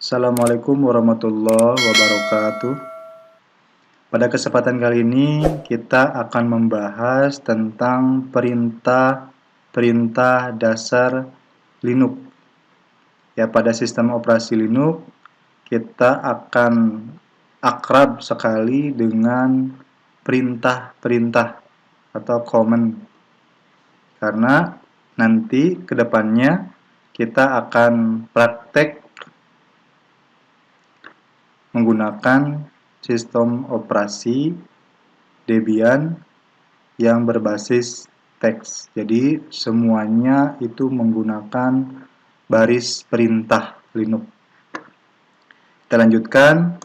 Assalamualaikum warahmatullahi wabarakatuh. Pada kesempatan kali ini kita akan membahas tentang perintah dasar Linux. Ya, pada sistem operasi Linux kita akan akrab sekali dengan perintah-perintah atau command. Karena nanti kedepannya kita akan praktek menggunakan sistem operasi Debian yang berbasis teks. Jadi semuanya itu menggunakan baris perintah Linux. Kita lanjutkan.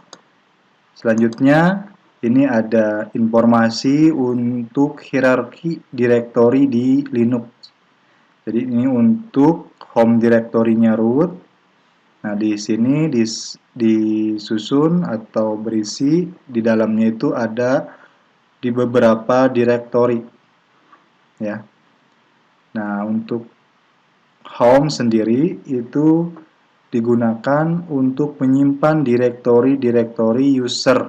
Selanjutnya ini ada informasi untuk hierarki direktori di Linux. Jadi ini untuk home directory-nya root. Nah, di sini disusun atau berisi di dalamnya itu ada di beberapa direktori. Ya. Nah, untuk home sendiri itu digunakan untuk menyimpan direktori-direktori user.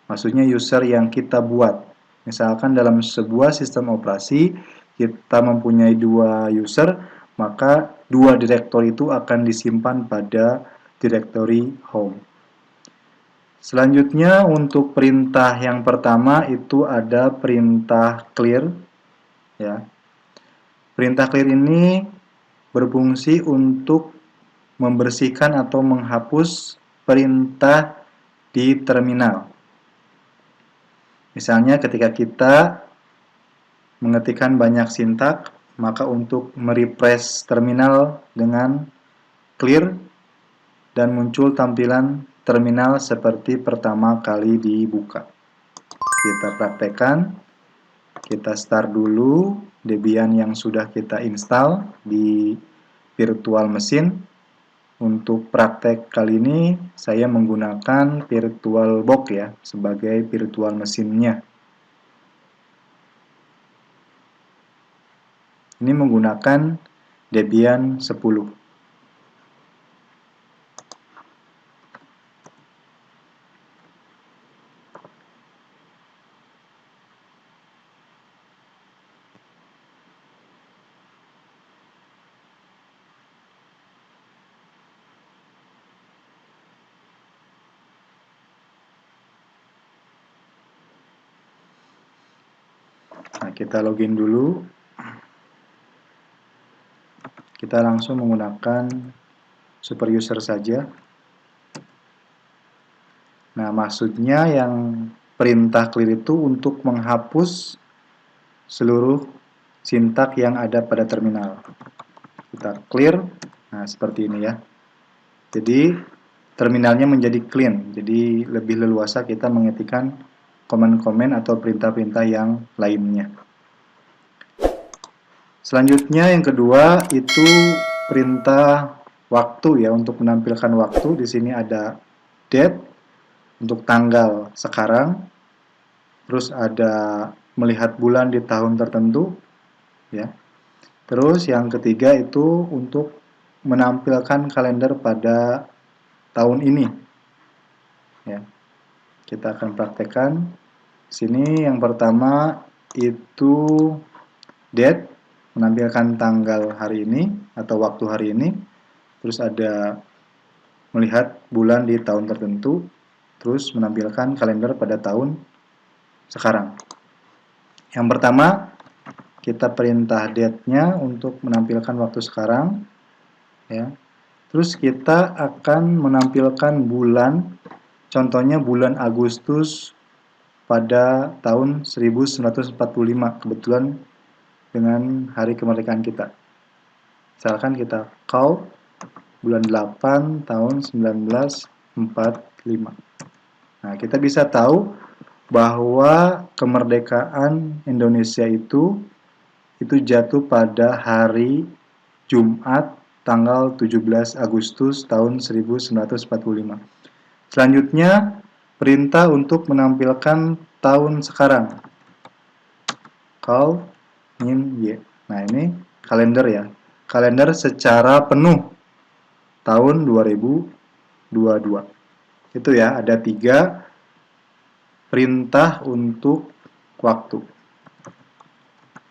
Maksudnya user yang kita buat. Misalkan dalam sebuah sistem operasi kita mempunyai 2 user, maka 2 direktori itu akan disimpan pada direktori home. Selanjutnya untuk perintah yang pertama itu ada perintah clear. Ya. Perintah clear ini berfungsi untuk membersihkan atau menghapus perintah di terminal. Misalnya ketika kita mengetikkan banyak sintak, maka untuk merefresh terminal dengan clear dan muncul tampilan terminal seperti pertama kali dibuka. Kita praktekkan, kita start dulu Debian yang sudah kita install di virtual machine. Untuk praktek kali ini saya menggunakan VirtualBox ya sebagai virtual mesinnya. Ini menggunakan Debian 10. Nah, kita login dulu. Kita langsung menggunakan super user saja. Nah, maksudnya yang perintah clear itu untuk menghapus seluruh sintak yang ada pada terminal. Kita clear. Nah, seperti ini ya. Jadi terminalnya menjadi clean. Jadi lebih leluasa kita mengetikkan komen-komen atau perintah-perintah yang lainnya. Selanjutnya yang kedua itu perintah waktu ya, untuk menampilkan waktu. Di sini ada date untuk tanggal sekarang. Terus ada melihat bulan di tahun tertentu ya. Terus yang ketiga itu untuk menampilkan kalender pada tahun ini. Ya. Kita akan praktekkan. Sini yang pertama itu date, menampilkan tanggal hari ini atau waktu hari ini. Terus ada melihat bulan di tahun tertentu. Terus menampilkan kalender pada tahun sekarang. Yang pertama kita perintah date-nya untuk menampilkan waktu sekarang. Ya. Terus kita akan menampilkan bulan. Contohnya bulan Agustus pada tahun 1945, kebetulan dengan hari kemerdekaan kita. Misalkan kita call bulan 8 tahun 1945. Nah, kita bisa tahu bahwa kemerdekaan Indonesia itu jatuh pada hari Jumat tanggal 17 Agustus tahun 1945. Selanjutnya, perintah untuk menampilkan tahun sekarang. Call in Y. Nah, ini kalender ya. Kalender secara penuh tahun 2020. 22. Itu ya, ada 3 perintah untuk waktu.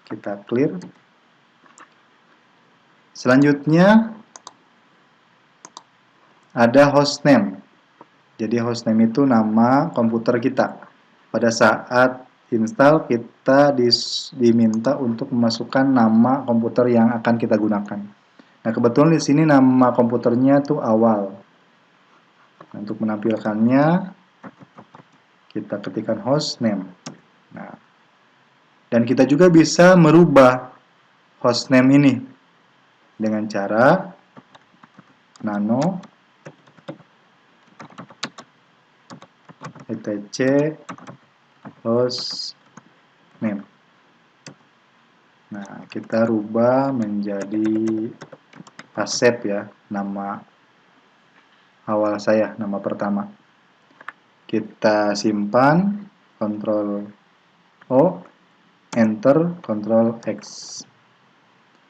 Kita clear. Selanjutnya ada hostname. Jadi hostname itu nama komputer kita. Pada saat install kita diminta untuk memasukkan nama komputer yang akan kita gunakan. Nah, kebetulan di sini nama komputernya tuh awal. Untuk menampilkannya kita ketikkan hostname. Nah, dan kita juga bisa merubah hostname ini dengan cara nano etc hostname. Nah, kita rubah menjadi Asep ya, nama awal saya, nama pertama. Kita simpan, Ctrl O, Enter, Ctrl X.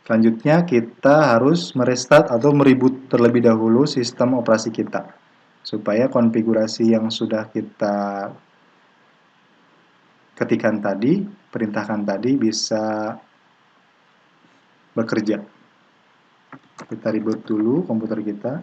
Selanjutnya kita harus merestart atau mereboot terlebih dahulu sistem operasi kita, supaya konfigurasi yang sudah kita ketikkan tadi, perintahkan tadi bisa bekerja. Kita reboot dulu komputer kita.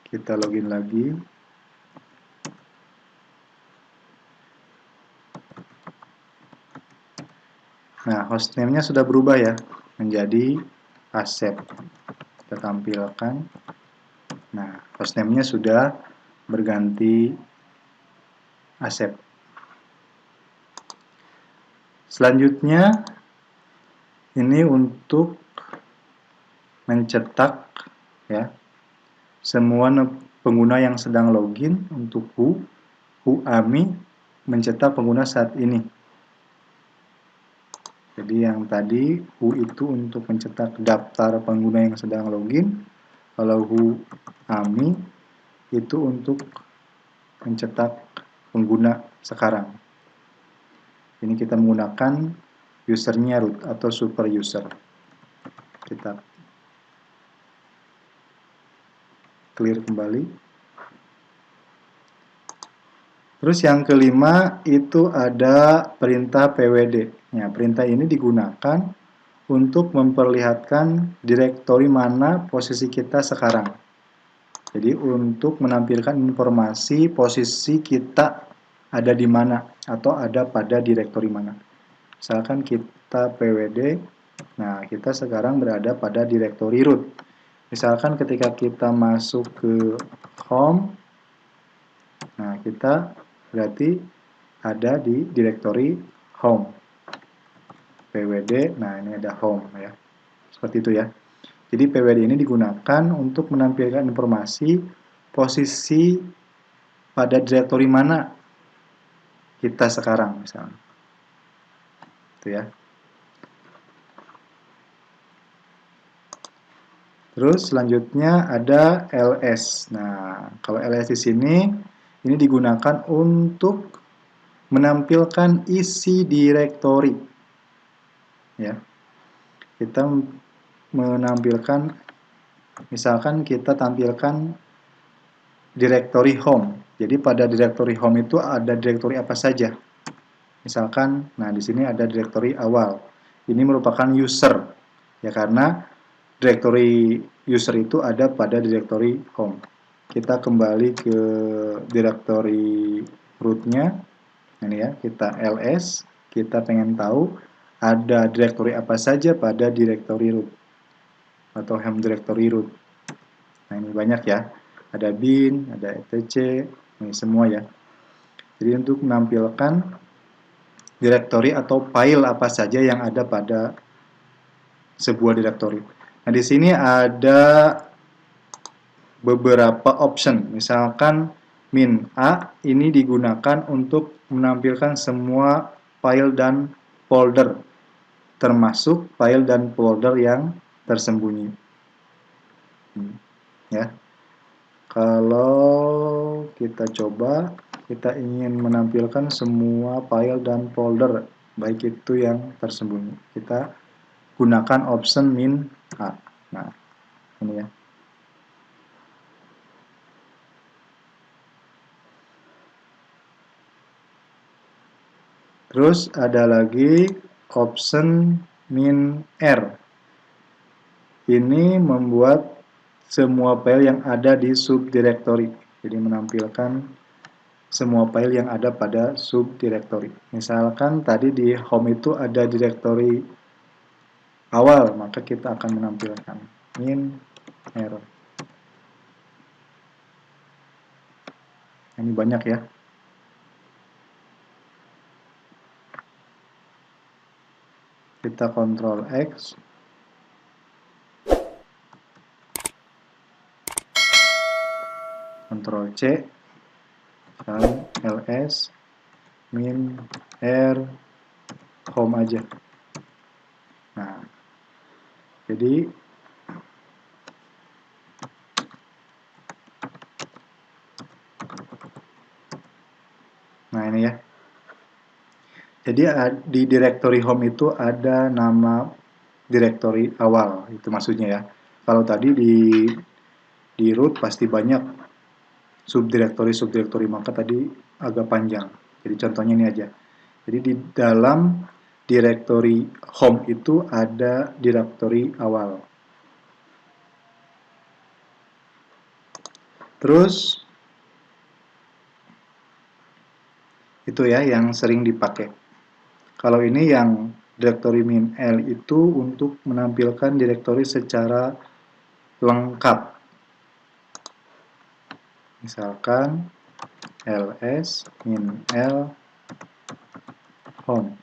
Kita login lagi. Nah, hostname-nya sudah berubah ya, menjadi Asep. Kita tampilkan. Nah, hostname-nya sudah berganti Asep. Selanjutnya, ini untuk mencetak ya semua pengguna yang sedang login untuk AMI mencetak pengguna saat ini. Jadi yang tadi itu untuk mencetak daftar pengguna yang sedang login. Kalau AMI itu untuk mencetak pengguna sekarang. Ini kita menggunakan usernya root atau super user. Kita clear kembali. Terus yang kelima itu ada perintah pwd. Nah, perintah ini digunakan untuk memperlihatkan direktori mana posisi kita sekarang. Jadi untuk menampilkan informasi posisi kita ada di mana atau ada pada direktori mana. Misalkan kita pwd, nah kita sekarang berada pada direktori root. Misalkan ketika kita masuk ke home, nah kita berarti ada di direktori home. pwd, nah ini ada home ya. Seperti itu ya. Jadi pwd ini digunakan untuk menampilkan informasi posisi pada direktori mana kita sekarang misalnya. Itu ya. Terus selanjutnya ada ls. Nah, kalau ls di sini ini digunakan untuk menampilkan isi direktori. Ya. Kita menampilkan, misalkan kita tampilkan direktori home. Jadi pada direktori home itu ada direktori apa saja. Misalkan, nah di sini ada direktori awal. Ini merupakan user, ya karena direktori user itu ada pada direktori home. Kita kembali ke direktori rootnya, ini ya, kita ls, kita pengen tahu ada direktori apa saja pada direktori root atau home directory root. Nah ini banyak ya, ada bin, ada etc, ini semua ya. Jadi untuk menampilkan direktori atau file apa saja yang ada pada sebuah direktori. Nah di sini ada beberapa option. Misalkan min A ini digunakan untuk menampilkan semua file dan folder, termasuk file dan folder yang tersembunyi. Ya. Kalau kita coba, kita ingin menampilkan semua file dan folder, baik itu yang tersembunyi. Kita gunakan option min A. Nah, ini ya. Terus ada lagi option min R. Ini membuat semua file yang ada di subdirectory. Jadi menampilkan semua file yang ada pada subdirectory. Misalkan tadi di home itu ada directory awal, maka kita akan menampilkan min R. Ini banyak ya. Kita Ctrl X. Ctrl C. Dan ls min R home aja. Nah, jadi ini ya. Jadi di directory home itu ada nama directory awal, itu maksudnya ya. Kalau tadi di root pasti banyak subdirectory, maka tadi agak panjang. Jadi contohnya ini aja. Jadi di dalam directory home itu ada directory awal. Terus itu ya yang sering dipakai. Kalau ini yang directory min L itu untuk menampilkan directory secara lengkap. Misalkan ls min L home.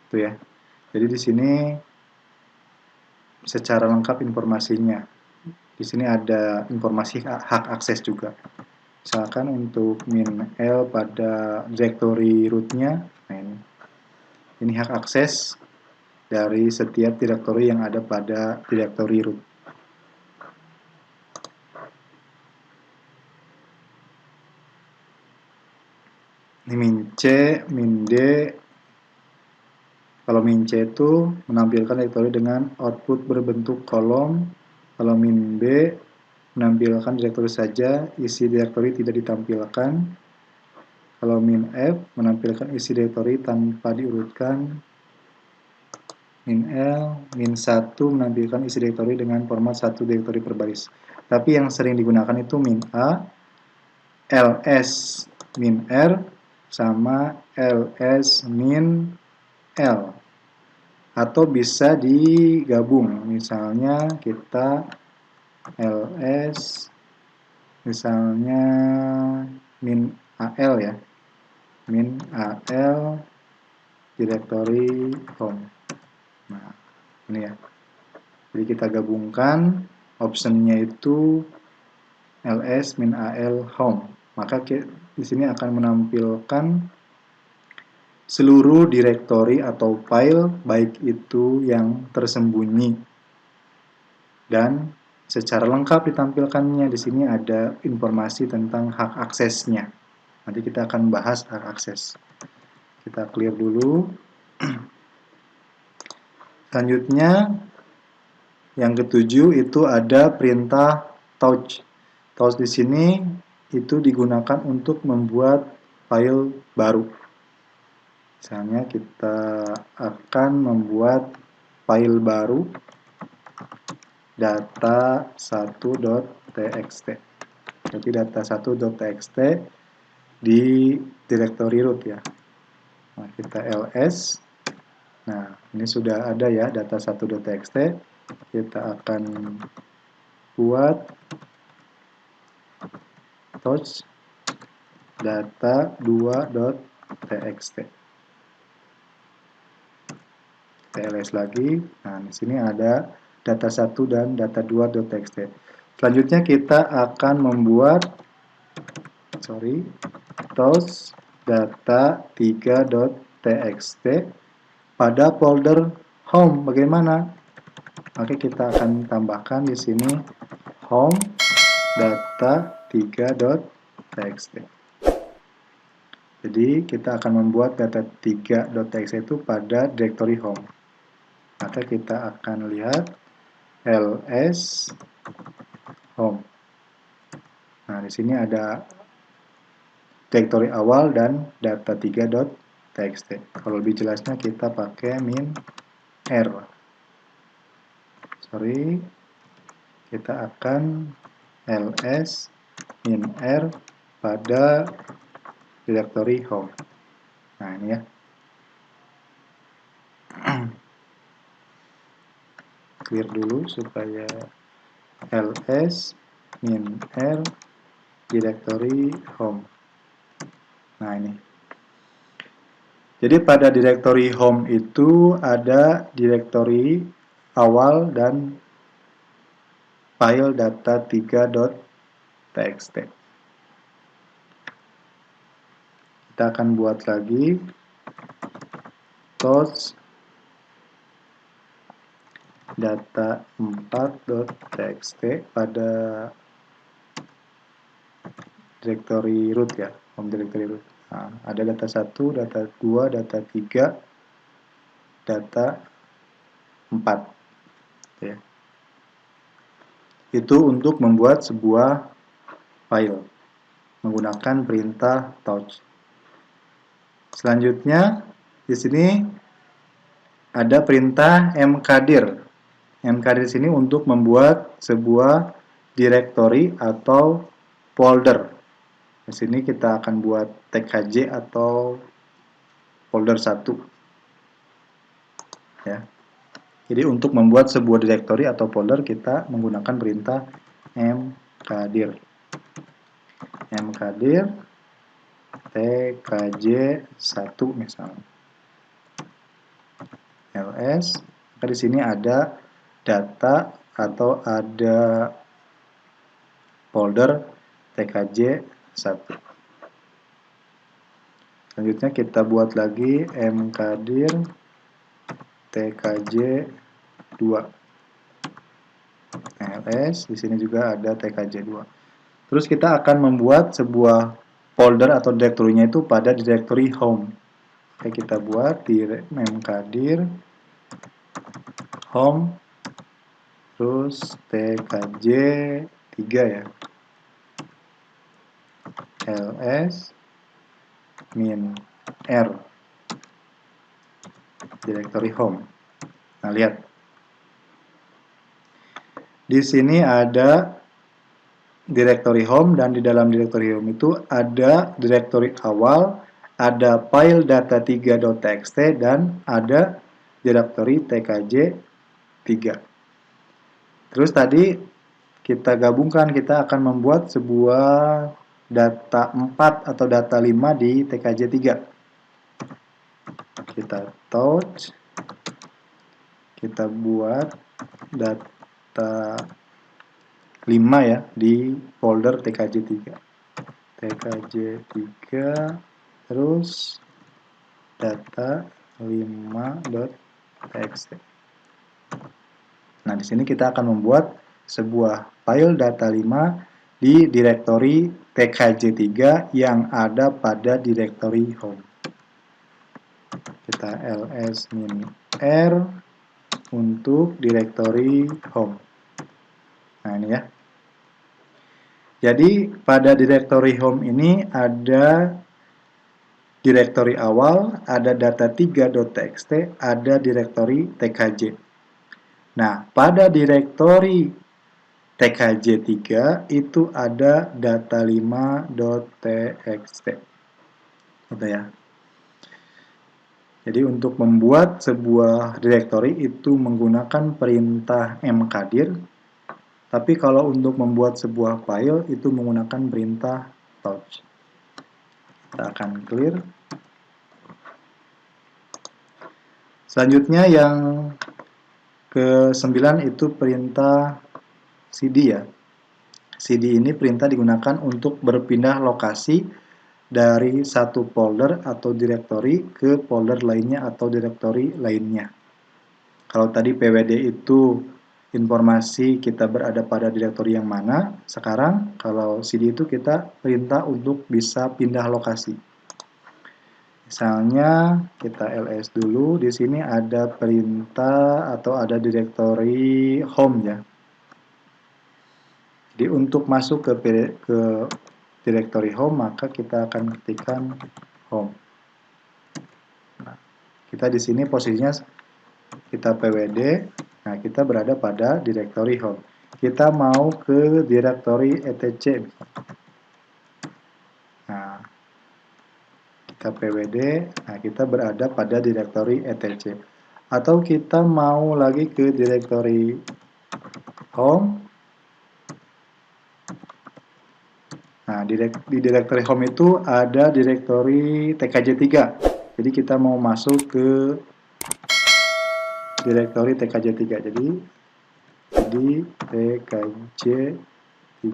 Itu ya. Jadi di sini secara lengkap informasinya. Di sini ada informasi hak akses juga. Misalkan untuk min L pada directory rootnya, nah ini hak akses dari setiap directory yang ada pada directory root. Ini min C, min D. Kalau min C itu menampilkan directory dengan output berbentuk kolom. Kalau min B menampilkan directory saja, isi directory tidak ditampilkan. Kalau min F menampilkan isi directory tanpa diurutkan. Min L, min 1 menampilkan isi directory dengan format satu directory per baris. Tapi yang sering digunakan itu min A, ls min R, sama ls min L. Atau bisa digabung, misalnya kita ls misalnya min AL ya, min AL directory home. Nah, ini ya. Jadi kita gabungkan optionnya itu ls min AL home. Maka di sini akan menampilkan seluruh directory atau file, baik itu yang tersembunyi dan secara lengkap ditampilkannya. Di sini ada informasi tentang hak aksesnya. Nanti kita akan bahas hak akses. Kita clear dulu. Selanjutnya, yang ketujuh itu ada perintah touch. Touch di sini itu digunakan untuk membuat file baru. Misalnya kita akan membuat file baru data1.txt. Jadi data1.txt di directory root ya. Nah, kita ls. Nah, ini sudah ada ya data1.txt. Kita akan buat touch data2.txt. Kita ls lagi. Nah, di sini ada data1 dan data2.txt. Selanjutnya kita akan membuat toast data3.txt pada folder home. Bagaimana? Oke, kita akan tambahkan di sini home data3.txt. Jadi kita akan membuat data3.txt itu pada directory home. Maka kita akan lihat ls home. Nah, di sini ada directory awal dan data3.txt. Kalau lebih jelasnya kita pakai min r. Kita akan ls min r pada directory home. Nah, ini ya. Clear dulu supaya ls min r directory home. Nah, ini. Jadi pada directory home itu ada directory awal dan file data3.txt. Kita akan buat lagi toast data4.txt pada directory root ya, home directory root. Nah, ada data1, data2, data3, data4 ya. Itu untuk membuat sebuah file menggunakan perintah touch. Selanjutnya di sini ada perintah mkdir. Mkdir di sini untuk membuat sebuah directory atau folder. Di sini kita akan buat tkj atau folder 1. Ya. Jadi untuk membuat sebuah directory atau folder kita menggunakan perintah mkdir. Mkdir tkj1 misalnya. ls, maka di sini ada data atau ada folder tkj1. Selanjutnya kita buat lagi mkdir tkj2. ls, di sini juga ada tkj2. Terus kita akan membuat sebuah folder atau directory-nya itu pada directory home. Oke, kita buat di mkdir home terus tkj3 ya. ls min r directory home. Nah, lihat. Di sini ada directory home dan di dalam directory home itu ada directory awal, ada file data3.txt dan ada directory tkj3. Terus tadi kita gabungkan, kita akan membuat sebuah data 4 atau data 5 di tkj3. Kita touch, kita buat data 5 ya di folder tkj3. tkj3 terus data 5.txt. Nah, di sini kita akan membuat sebuah file data 5 di directory tkj3 yang ada pada directory home. Kita ls min r untuk directory home. Nah, ini ya. Jadi pada directory home ini ada directory awal, ada data3.txt, ada directory tkj. Nah, pada directory tkj3 itu ada data5.txt. Gitu ya. Jadi untuk membuat sebuah directory itu menggunakan perintah mkdir, tapi kalau untuk membuat sebuah file itu menggunakan perintah touch. Kita akan clear. Selanjutnya yang ke-9 itu perintah cd ya. cd ini perintah digunakan untuk berpindah lokasi dari satu folder atau direktori ke folder lainnya atau direktori lainnya. Kalau tadi pwd itu informasi kita berada pada direktori yang mana, sekarang kalau cd itu kita perintah untuk bisa pindah lokasi. Misalnya kita ls dulu, di sini ada perintah atau ada direktori home ya. Jadi untuk masuk ke direktori home, maka kita akan ketikkan home. Nah, kita di sini posisinya kita pwd, nah kita berada pada direktori home. Kita mau ke direktori etc. Nah, kita pwd, nah kita berada pada direktori etc. Atau kita mau lagi ke direktori home. Nah, di direktori home itu ada direktori tkj3. Jadi kita mau masuk ke direktori tkj3. Jadi di tkj3.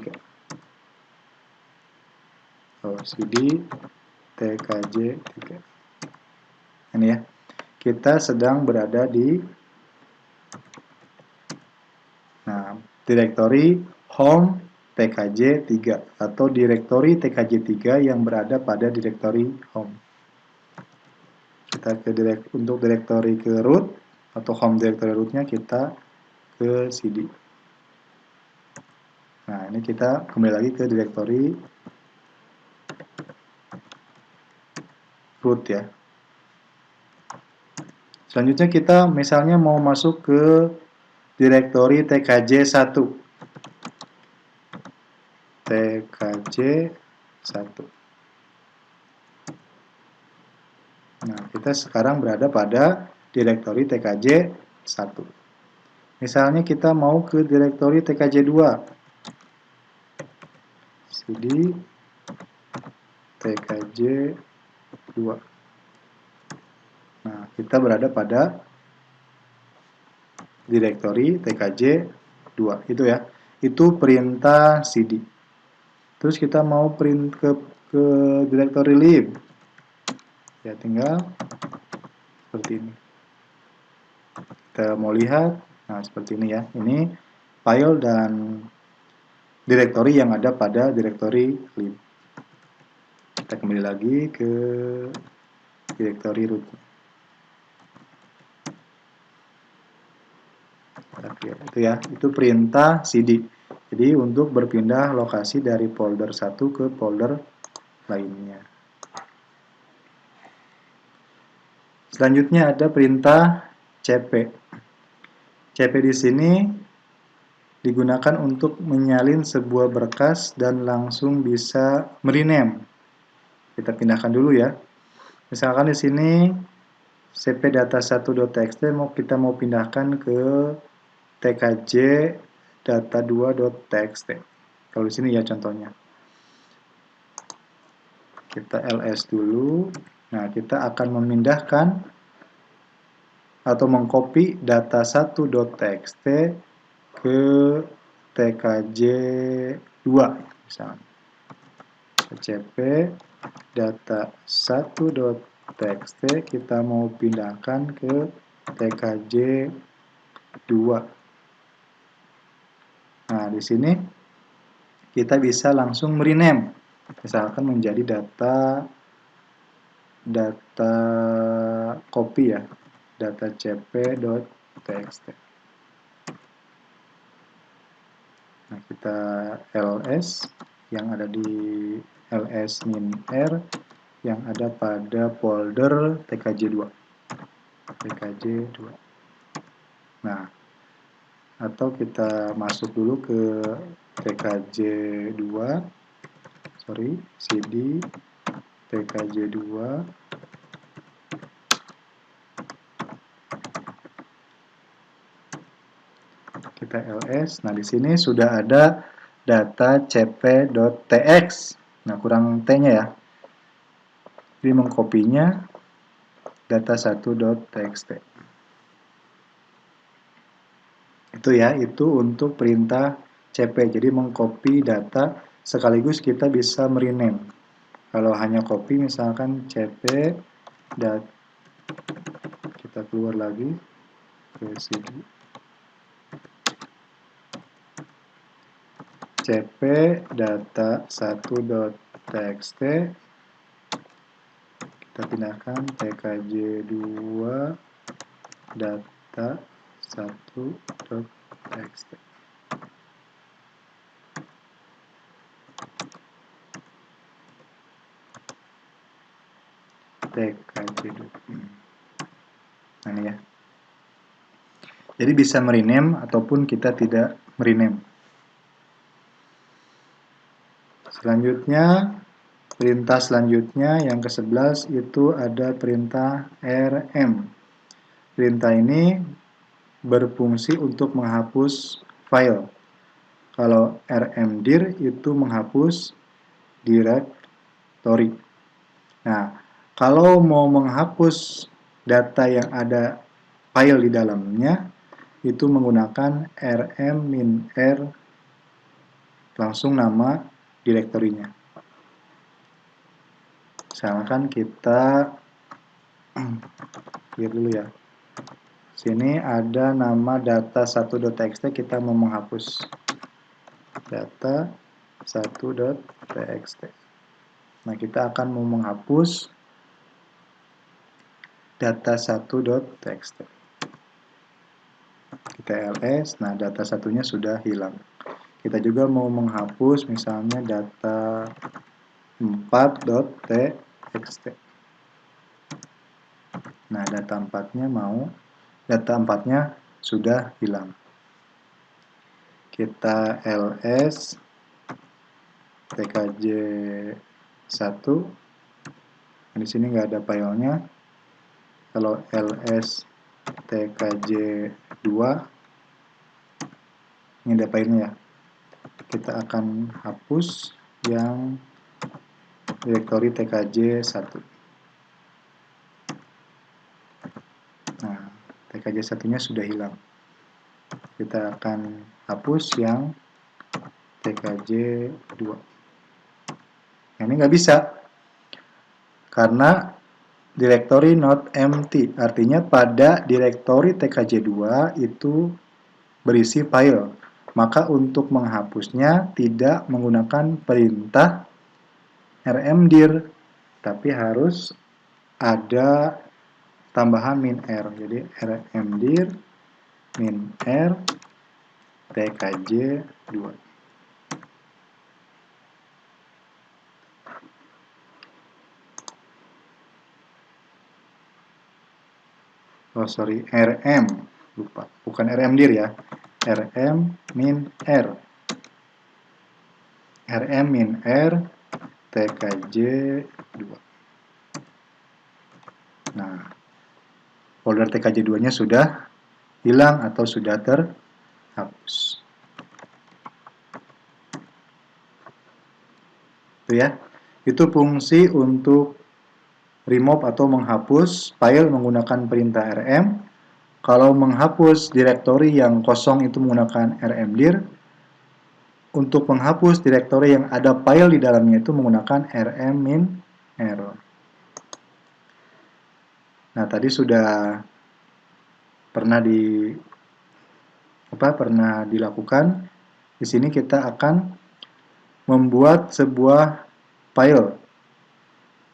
Oh, cd tkj3. Ini ya. Kita sedang berada di direktori home tkj3 atau direktori tkj3 yang berada pada direktori home. Kita untuk direktori ke root atau home directory rootnya kita ke cd. Nah, ini kita kembali lagi ke direktori root ya. Selanjutnya kita misalnya mau masuk ke direktori tkj1. tkj1. Nah, kita sekarang berada pada direktori tkj1. Misalnya kita mau ke direktori tkj2. cd tkj2. Nah, kita berada pada direktori tkj2. Itu ya. Itu perintah cd. Terus kita mau print ke direktori lib. Ya, tinggal seperti ini. Kita mau lihat, nah seperti ini ya. Ini file dan direktori yang ada pada direktori lib. Kita kembali lagi ke direktori root. Itu ya, itu perintah cd. Jadi untuk berpindah lokasi dari folder satu ke folder lainnya. Selanjutnya ada perintah cp. cp di sini digunakan untuk menyalin sebuah berkas dan langsung bisa merename. Kita pindahkan dulu ya. Misalkan di sini cp-data1.txt kita mau pindahkan ke tkj data2.txt. Kalau di sini ya contohnya. Kita ls dulu. Nah, kita akan memindahkan atau mengcopy data1.txt ke tkj2 misalnya. cp data1.txt kita mau pindahkan ke tkj2. Nah, di sini kita bisa langsung merename, misalkan menjadi data copy ya, data cp.txt. Nah, kita ls yang ada di ls-r yang ada pada folder tkj2. tkj2. Nah, atau kita masuk dulu ke tkj2, cd tkj2. Kita ls. Nah, di sini sudah ada data cp.tx. Nah, kurang t-nya ya. Jadi mengkopinya data1.txt. Itu ya, itu untuk perintah cp. Jadi mengcopy data sekaligus kita bisa merename. Kalau hanya copy misalkan cp dat, kita keluar lagi ke sini, cp data 1.txt, kita pindahkan tkj2 data 1.txt. tkj2. Nah, ini ya. Jadi bisa merename ataupun kita tidak merename. Selanjutnya, perintah selanjutnya yang ke-11 itu ada perintah rm. Perintah ini berfungsi untuk menghapus file. Kalau rmdir itu menghapus directory. Nah, kalau mau menghapus data yang ada file di dalamnya, itu menggunakan rm-r langsung nama direktorinya. Misalkan kita lihat dulu ya. Sini ada nama data 1.txt, kita mau menghapus data 1.txt. Nah, kita akan mau menghapus data 1.txt. Kita ls, nah data satunya sudah hilang. Kita juga mau menghapus misalnya data 4.txt. Nah, data 4-nya sudah hilang. Kita ls tkj1. Di sini nggak ada filenya. Kalau ls tkj2, ini ada filenya ya. Kita akan hapus yang direktori tkj1. Nah, tkj1-nya sudah hilang. Kita akan hapus yang tkj2. Nah, ini nggak bisa karena directory not empty, artinya pada direktori tkj2 itu berisi file. Maka untuk menghapusnya tidak menggunakan perintah rmdir, tapi harus ada tambahan -r. Jadi rmdir -r tkj2. Oh sorry, rm, lupa, bukan rmdir ya, rm-r rm-r tkj2. Nah, folder tkj2-nya sudah hilang atau sudah terhapus. Itu ya. Itu fungsi untuk remove atau menghapus file menggunakan perintah rm. Kalau menghapus direktori yang kosong itu menggunakan rmdir. Untuk menghapus direktori yang ada file di dalamnya itu menggunakan rm-r. Nah, tadi sudah pernah dilakukan. Di sini kita akan membuat sebuah file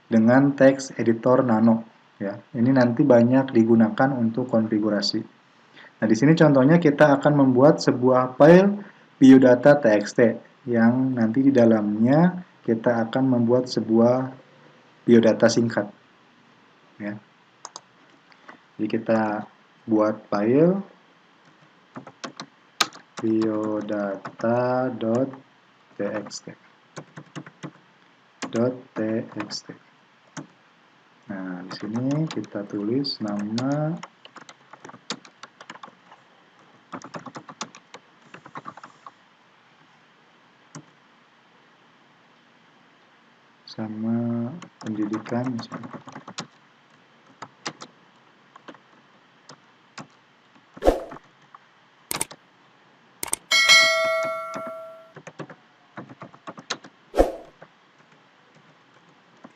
dengan text editor nano ya. Ini nanti banyak digunakan untuk konfigurasi. Nah, di sini contohnya kita akan membuat sebuah file biodata.txt yang nanti di dalamnya kita akan membuat sebuah biodata singkat ya. Jadi kita buat file biodata.txt. Nah, di sini kita tulis nama sama pendidikan misalnya.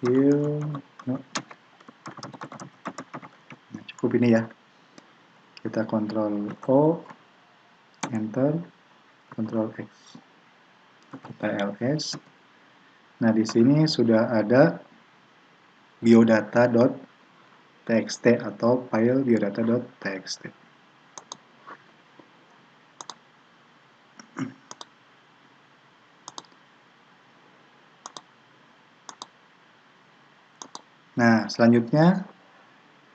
Nah, cukup ini ya. Kita Ctrl O, Enter, Ctrl X. Kita ls. Nah, di sini sudah ada biodata.txt atau file biodata.txt. Nah, selanjutnya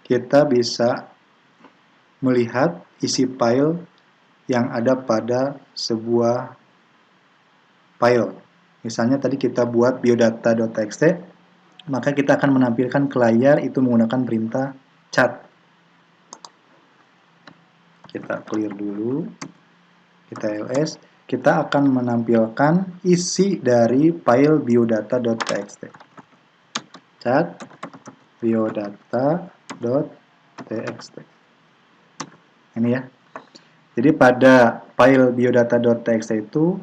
kita bisa melihat isi file yang ada pada sebuah file. Misalnya tadi kita buat biodata.txt, maka kita akan menampilkan ke layar itu menggunakan perintah cat. Kita clear dulu, kita ls, kita akan menampilkan isi dari file biodata.txt. Cat biodata.txt. Ini ya. Jadi pada file biodata.txt itu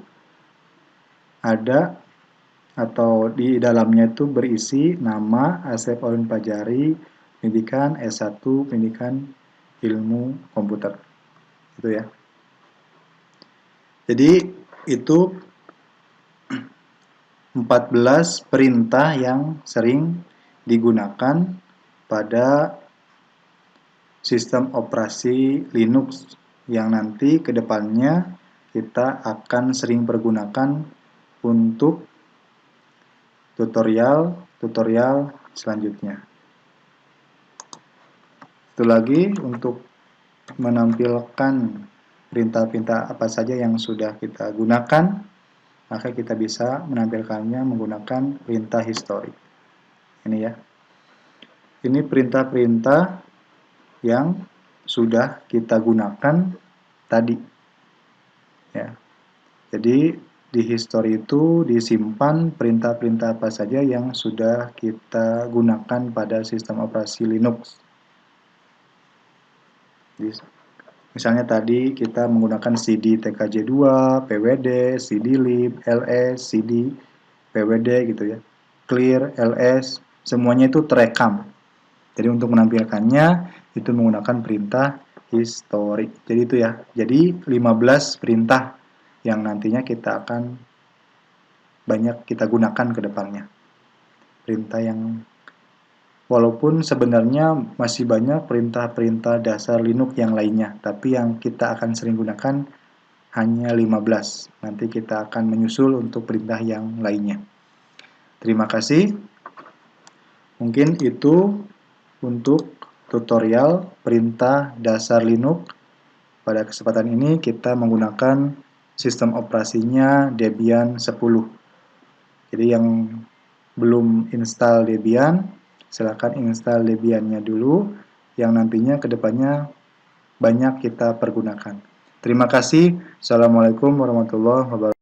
ada atau di dalamnya itu berisi nama Asep Orun Pajari, pendidikan S1, pendidikan ilmu komputer. Itu ya. Jadi itu 14 perintah yang sering digunakan pada sistem operasi Linux yang nanti kedepannya kita akan sering pergunakan untuk tutorial selanjutnya. Itu lagi untuk menampilkan perintah-perintah apa saja yang sudah kita gunakan, maka kita bisa menampilkannya menggunakan perintah history. Ini ya. Ini perintah-perintah yang sudah kita gunakan tadi. Ya. Jadi di history itu disimpan perintah-perintah apa saja yang sudah kita gunakan pada sistem operasi Linux. Misalnya tadi kita menggunakan cd tkj2, pwd, cdlib, ls, cd, pwd gitu ya. Clear, ls, semuanya itu terekam. Jadi untuk menampilkannya itu menggunakan perintah history. Jadi itu ya. Jadi 15 perintah yang nantinya kita akan banyak kita gunakan ke depannya. Perintah yang walaupun sebenarnya masih banyak perintah-perintah dasar Linux yang lainnya, tapi yang kita akan sering gunakan hanya 15. Nanti kita akan menyusul untuk perintah yang lainnya. Terima kasih. Mungkin itu untuk tutorial perintah dasar Linux. Pada kesempatan ini kita menggunakan sistem operasinya Debian 10. Jadi yang belum install Debian, silakan install Debiannya dulu, yang nantinya kedepannya banyak kita pergunakan. Terima kasih. Assalamualaikum warahmatullahi wabarakatuh.